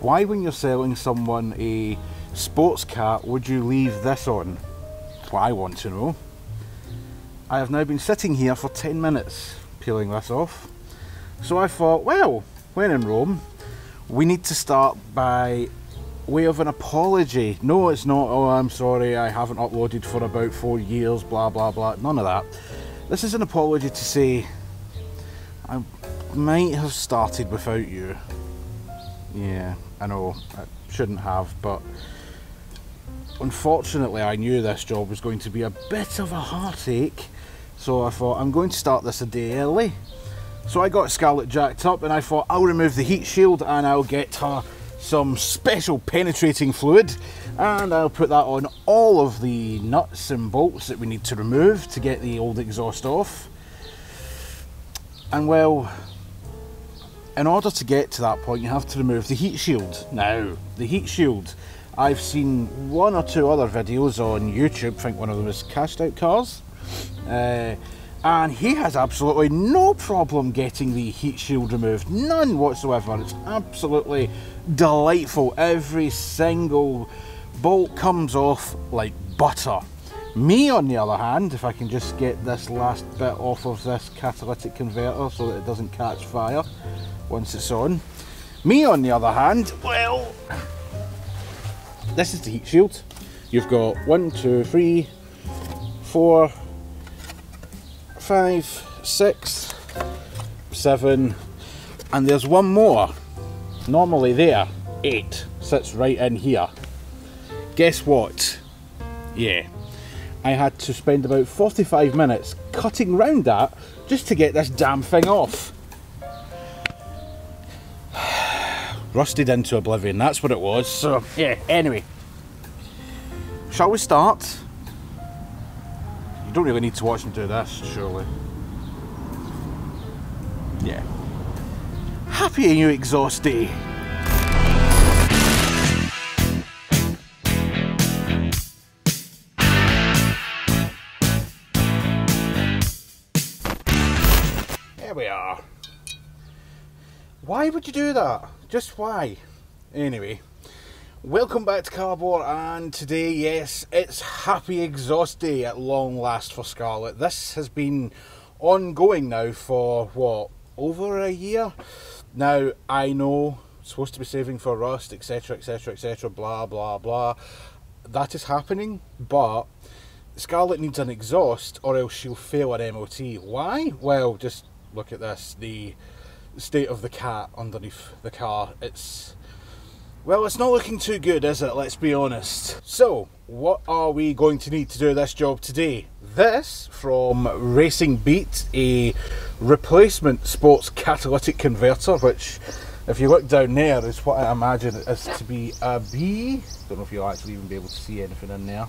Why, when you're selling someone a sports car, would you leave this on? That's what I want to know. I have now been sitting here for 10 minutes peeling this off. So I thought, well, when in Rome, we need to start by way of an apology. No, it's not, oh, I'm sorry, I haven't uploaded for about 4 years, blah, blah, blah. None of that. This is an apology to say, I might have started without you. Yeah, I know, I shouldn't have, but unfortunately I knew this job was going to be a bit of a heartache, so I thought I'm going to start this a day early. So I got Scarlett jacked up and I thought I'll remove the heat shield and I'll get her some special penetrating fluid and I'll put that on all of the nuts and bolts that we need to remove to get the old exhaust off. And well, in order to get to that point you have to remove the heat shield. Now, the heat shield, I've seen 1 or 2 other videos on YouTube, I think one of them is Cashed Out Cars, and he has absolutely no problem getting the heat shield removed, none whatsoever. It's absolutely delightful. Every single bolt comes off like butter. Me, on the other hand, if I can just get this last bit off of this catalytic converter so that it doesn't catch fire once it's on. Me, on the other hand, well, this is the heat shield. You've got 1, 2, 3, 4, 5, 6, 7, and there's one more. Normally there, 8, sits right in here. Guess what? Yeah, I had to spend about 45 minutes cutting round that just to get this damn thing off. Rusted into oblivion, that's what it was. So yeah, anyway, shall we start? You don't really need to watch me do this, surely. Yeah. Happy new exhaust day. There we are. Why would you do that? Just why? Anyway, welcome back to Cardboard, and today, yes, it's happy exhaust day at long last for Scarlett. This has been ongoing now for, what, over a year? Now, I know, supposed to be saving for rust, etc, etc, etc, blah, blah, blah. That is happening, but Scarlett needs an exhaust or else she'll fail an MOT. Why? Well, just look at this, the state of the cat underneath the car. Well, it's not looking too good, is it? Let's be honest. So, what are we going to need to do this job today? This, from Racing Beat, a replacement sports catalytic converter, which, if you look down there, is what I imagine it is to be a B. Don't know if you'll actually even be able to see anything in there.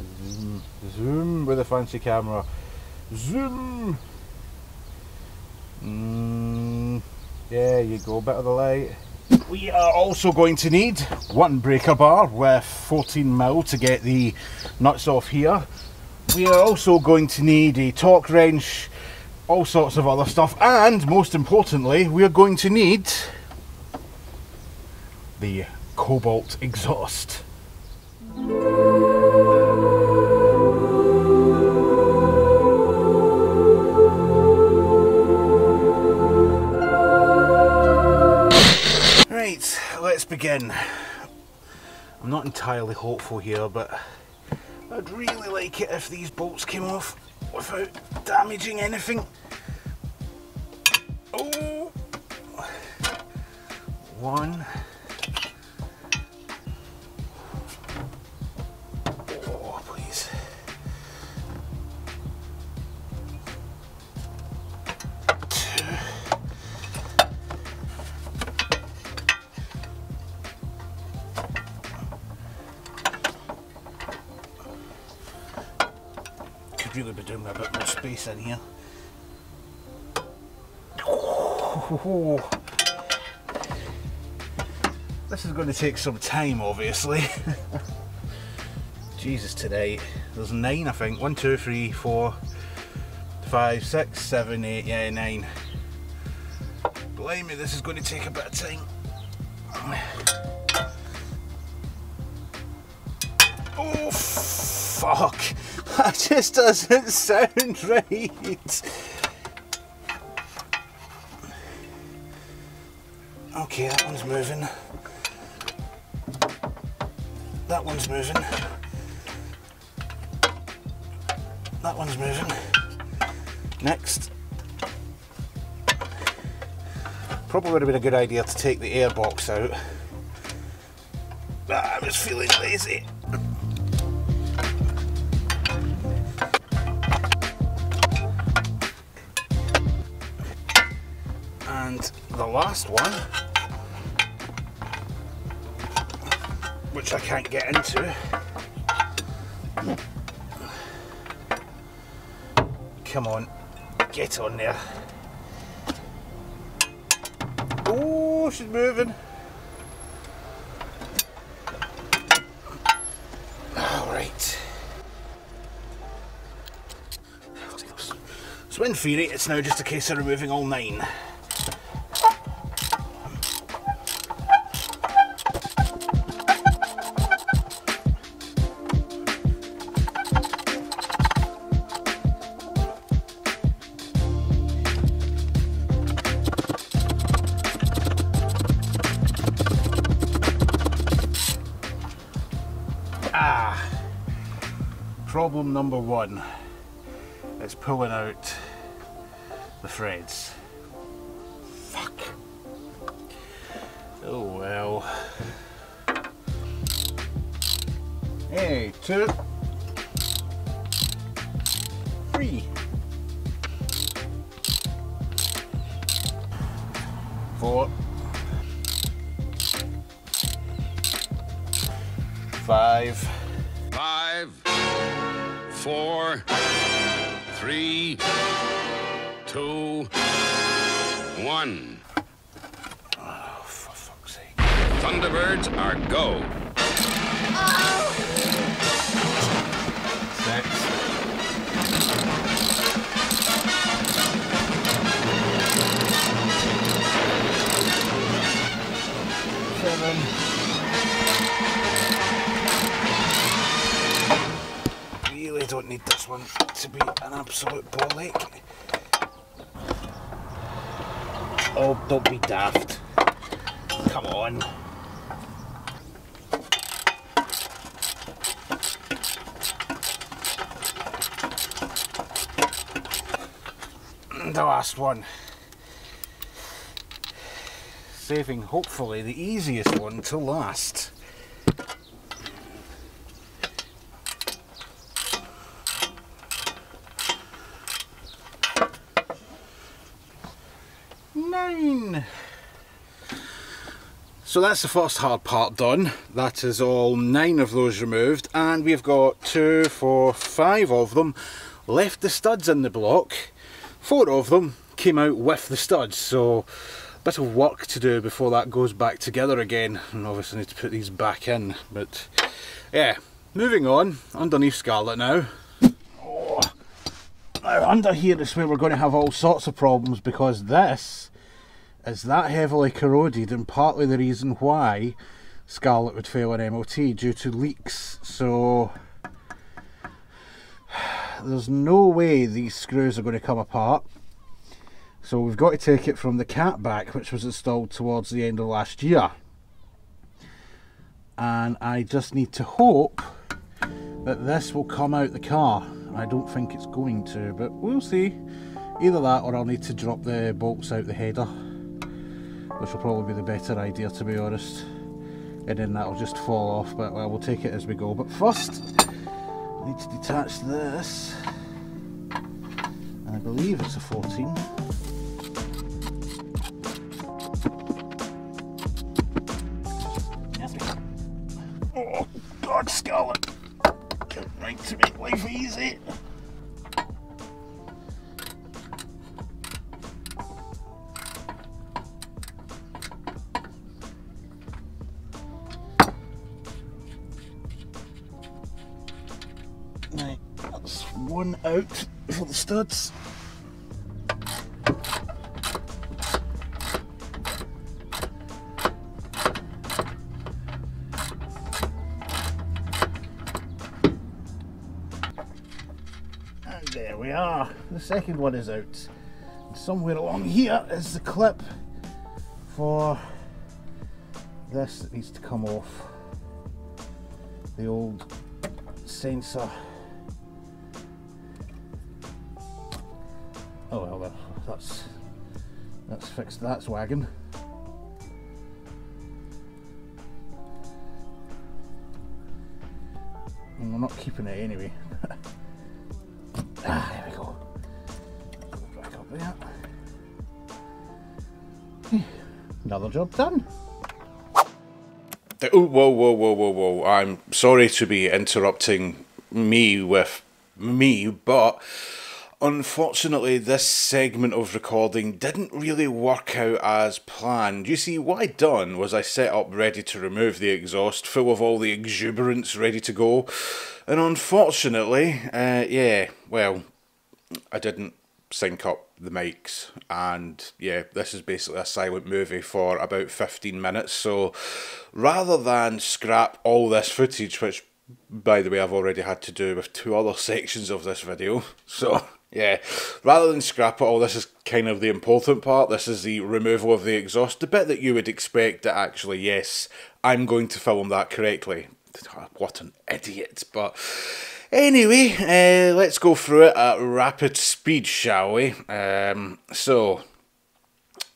Zoom, zoom with a fancy camera. Zoom. There you go, bit of the light. We are also going to need one breaker bar with 14mm to get the nuts off here. We are also going to need a torque wrench, all sorts of other stuff, and most importantly, we are going to need the Cobalt exhaust. Right, let's begin. I'm not entirely hopeful here, but I'd really like it if these bolts came off without damaging anything. Oh! One. Oh, please. Two. Could really be doing a bit more space in here. Oh. This is going to take some time, obviously. Jesus, today there's 9, I think. 1, 2, 3, 4, 5, 6, 7, 8, yeah, 9. Blimey, this is going to take a bit of time. Oh fuck, that just doesn't sound right. Okay, that one's moving. That one's moving. That one's moving. Next. Probably would have been a good idea to take the air box out. But I was feeling lazy. And the last one, which I can't get into. Come on, get on there. Oh, she's moving. Alright. So in theory, it's now just a case of removing all 9. Problem number 1 is pulling out the threads. Fuck. Oh well. Hey, 2, 3, 4, 5, 4, 3, 2, 1. Oh, for fuck's sake. Thunderbirds are go. 6, 7, 8. Really don't need this one to be an absolute ball ache. Oh, don't be daft. Come on. And the last one. Saving hopefully the easiest one to last. So that's the first hard part done. That is all 9 of those removed, and we've got 2, 4, 5 of them left the studs in the block. 4 of them came out with the studs, so a bit of work to do before that goes back together again, and obviously need to put these back in. But yeah, moving on, underneath Scarlet now. Oh, now under here is where we're going to have all sorts of problems, because this is that heavily corroded, and partly the reason why Scarlet would fail an MOT due to leaks. So there's no way these screws are going to come apart. So we've got to take it from the cat back, which was installed towards the end of last year. And I just need to hope that this will come out the car. I don't think it's going to, but we'll see. Either that, or I'll need to drop the bolts out the header, which will probably be the better idea, to be honest. And then that'll just fall off, but well, we'll take it as we go. But first, I need to detach this. And I believe it's a 14. Oh God, Scarlet! Right to make life easy. Right, that's one out for the studs. are. The second one is out. And somewhere along here is the clip for this that needs to come off. The old sensor. Oh well, that's fixed. That's wagon. And we're not keeping it anyway. There we go. Back up there. Another job done. Oh, whoa. I'm sorry to be interrupting me with me, but unfortunately this segment of recording didn't really work out as planned. You see, what I'd done was I set up ready to remove the exhaust, full of all the exuberance ready to go, and unfortunately, yeah, well, I didn't sync up the mics, and yeah, this is basically a silent movie for about 15 minutes, so rather than scrap all this footage, which by the way I've already had to do with 2 other sections of this video, so yeah, rather than scrap it all, this is kind of the important part. This is the removal of the exhaust, the bit that you would expect that actually, yes, I'm going to film that correctly. What an idiot, but anyway, let's go through it at rapid speed, shall we? So,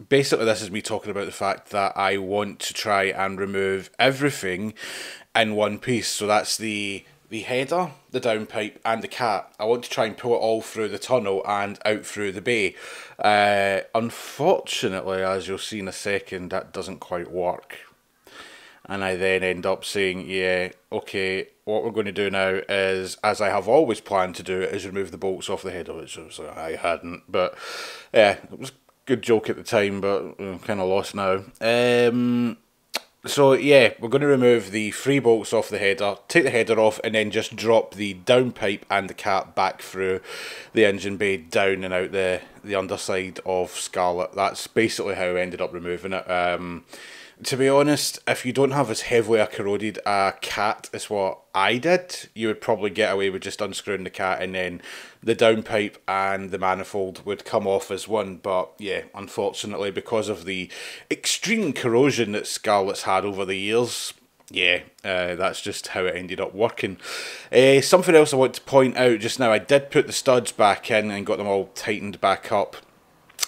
basically this is me talking about the fact that I want to try and remove everything in one piece. So that's the header, the downpipe and the cat. I want to try and pull it all through the tunnel and out through the bay. Unfortunately, as you'll see in a second, that doesn't quite work. And I then end up saying, yeah, okay, what we're going to do now is, as I have always planned to do, is remove the bolts off the header, which was, I hadn't. But yeah, it was a good joke at the time, but I'm kind of lost now. So yeah, we're going to remove the 3 bolts off the header, take the header off, and then just drop the downpipe and the cat back through the engine bay, down and out the underside of Scarlet. That's basically how I ended up removing it. To be honest, if you don't have as heavily a corroded cat as what I did, you would probably get away with just unscrewing the cat, and then the downpipe and the manifold would come off as one. But yeah, unfortunately, because of the extreme corrosion that Scarlet's had over the years, yeah, that's just how it ended up working. Something else I want to point out just now, I did put the studs back in and got them all tightened back up.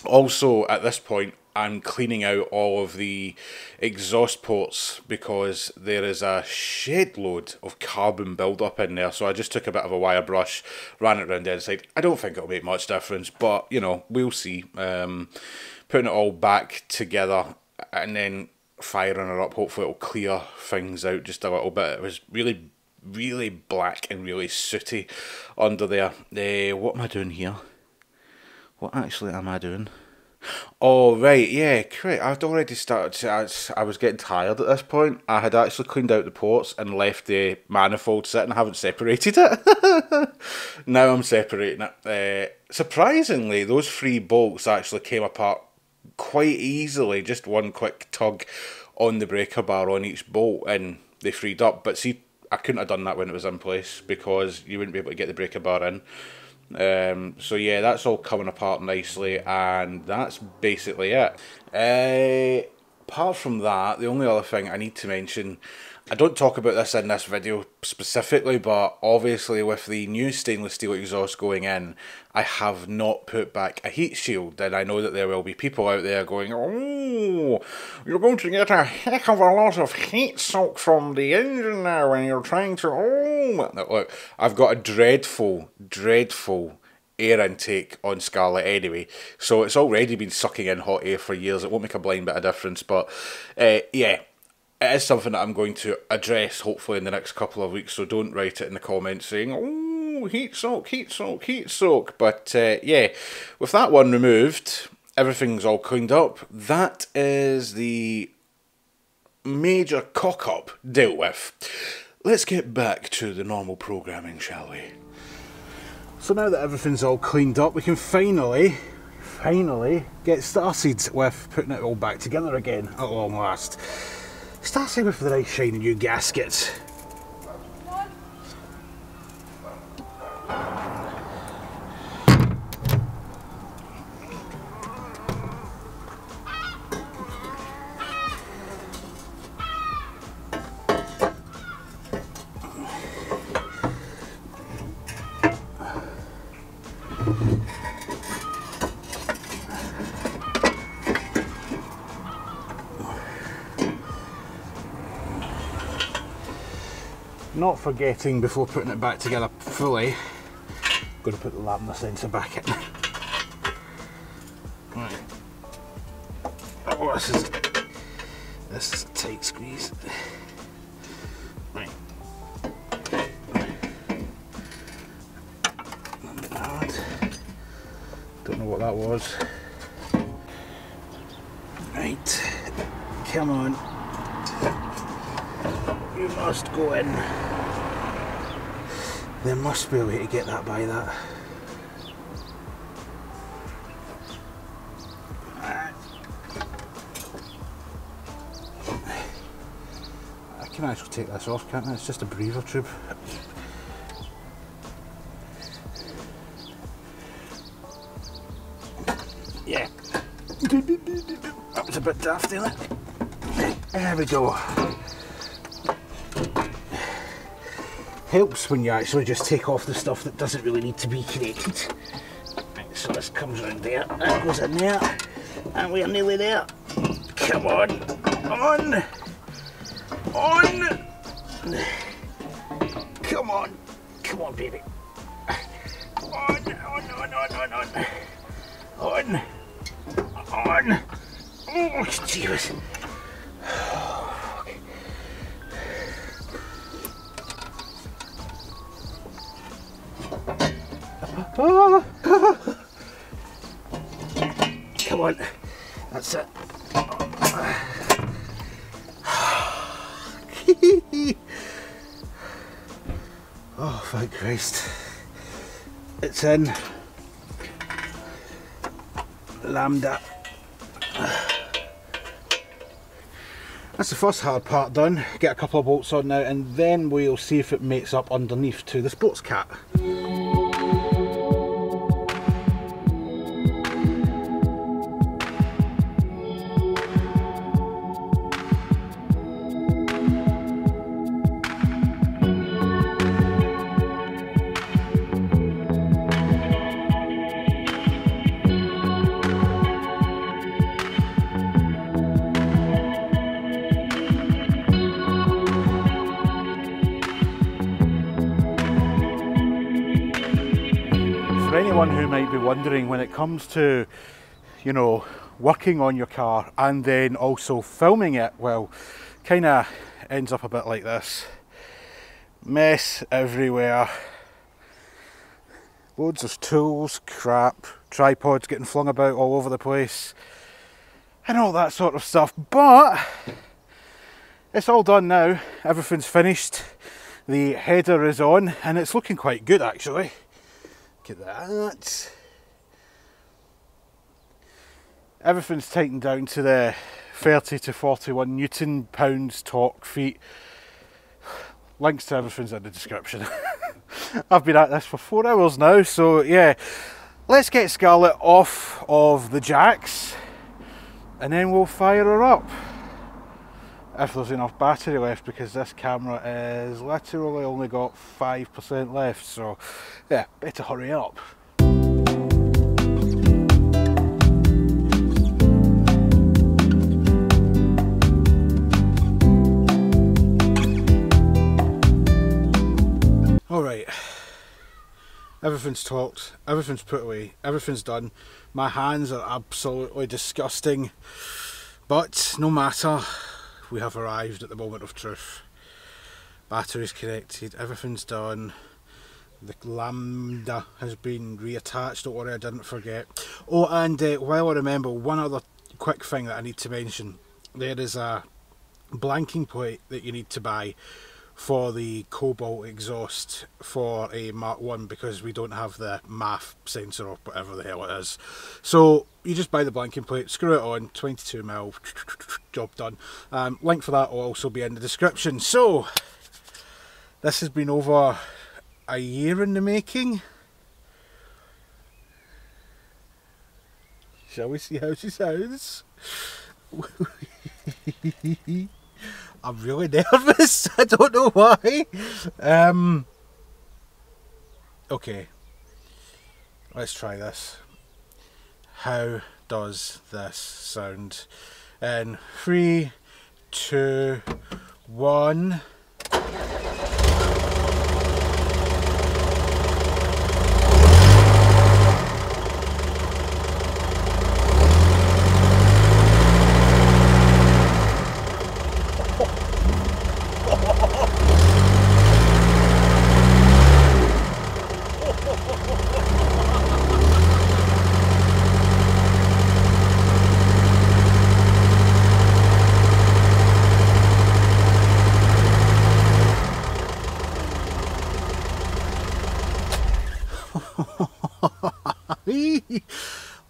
Also, at this point, I'm cleaning out all of the exhaust ports because there is a shed load of carbon build-up in there. So I just took a bit of a wire brush, ran it around the inside. I don't think it'll make much difference, but, you know, we'll see. Putting it all back together and then firing it up, hopefully it'll clear things out just a little bit. It was really black and really sooty under there. What am I doing here? What actually am I doing? Oh right, yeah, correct. I'd already started to, I was getting tired at this point. I had actually cleaned out the ports and left the manifold sitting. I haven't separated it. Now I'm separating it. Surprisingly, those 3 bolts actually came apart quite easily. Just one quick tug on the breaker bar on each bolt and they freed up. But see, I couldn't have done that when it was in place because you wouldn't be able to get the breaker bar in. So yeah, that's all coming apart nicely, and that's basically it. Apart from that, the only other thing I need to mention, I don't talk about this in this video specifically, but obviously with the new stainless steel exhaust going in, I have not put back a heat shield, and I know that there will be people out there going, oh, you're going to get a heck of a lot of heat soak from the engine now when you're trying to, oh, look, I've got a dreadful air intake on Scarlet anyway, so it's already been sucking in hot air for years. It won't make a blind bit of difference, but yeah, it is something that I'm going to address hopefully in the next couple of weeks, so don't write it in the comments saying, oh, heat soak. But yeah, with that one removed, everything's all cleaned up. That is the major cock-up dealt with. Let's get back to the normal programming, shall we? So now that everything's all cleaned up, we can finally get started with putting it all back together again at long last. Starting with the nice shiny new gasket. Not forgetting before putting it back together fully, I'm going to put the lambda sensor back in. Right. Oh, this is a tight squeeze. Right. Don't know what that was. Right. Come on. You must go in. There must be a way to get that by that. I can actually take this off, can't I? It's just a breather tube. Yeah. That was a bit daft, isn't it? There we go. Helps when you actually just take off the stuff that doesn't really need to be connected. Right, so this comes around there, that goes in there, and we're nearly there. Come on, on, come on baby. On. Oh, jeez. Come on, that's it. Oh, thank Christ. It's in. Lambda. That's the first hard part done. Get a couple of bolts on now and then we'll see if it makes up underneath to the sports cat. For anyone who might be wondering, when it comes to, you know, working on your car and then also filming it, well, kind of ends up a bit like this. Mess everywhere. Loads of tools, crap, tripods getting flung about all over the place and all that sort of stuff. But it's all done now. Everything's finished. The header is on and it's looking quite good actually. Look at that. Everything's tightened down to the 30 to 41 Newton pounds torque feet. Links to everything's in the description. I've been at this for 4 hours now, so yeah. Let's get Scarlett off of the jacks and then we'll fire her up. If there's enough battery left, because this camera is literally only got 5% left, so yeah, better hurry up. Alright, everything's torqued, everything's put away, everything's done. My hands are absolutely disgusting, but no matter. We have arrived at the moment of truth. Battery's connected, everything's done. The lambda has been reattached, don't worry I didn't forget. Oh, and while I remember, one other quick thing that I need to mention. There is a blanking plate that you need to buy for the Cobalt exhaust for a Mark 1 because we don't have the MAF sensor or whatever the hell it is. So you just buy the blanking plate, screw it on, 22mm, job done. Link for that will also be in the description. So this has been over a year in the making. Shall we see how she sounds? I'm really nervous. I don't know why. Okay, let's try this. How does this sound? In 3, 2, 1.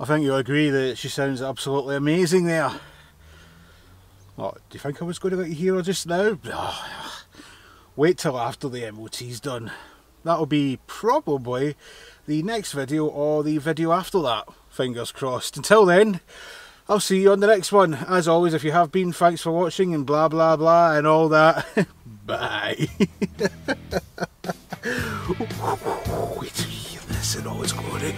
I think you'll agree that she sounds absolutely amazing there. What, do you think I was going to let you hear her just now? Oh, wait till after the MOT's done. That'll be probably the next video or the video after that. Fingers crossed. Until then, I'll see you on the next one. As always, if you have been, thanks for watching and blah blah blah and all that. Bye. Wait till you hear this in all its glory.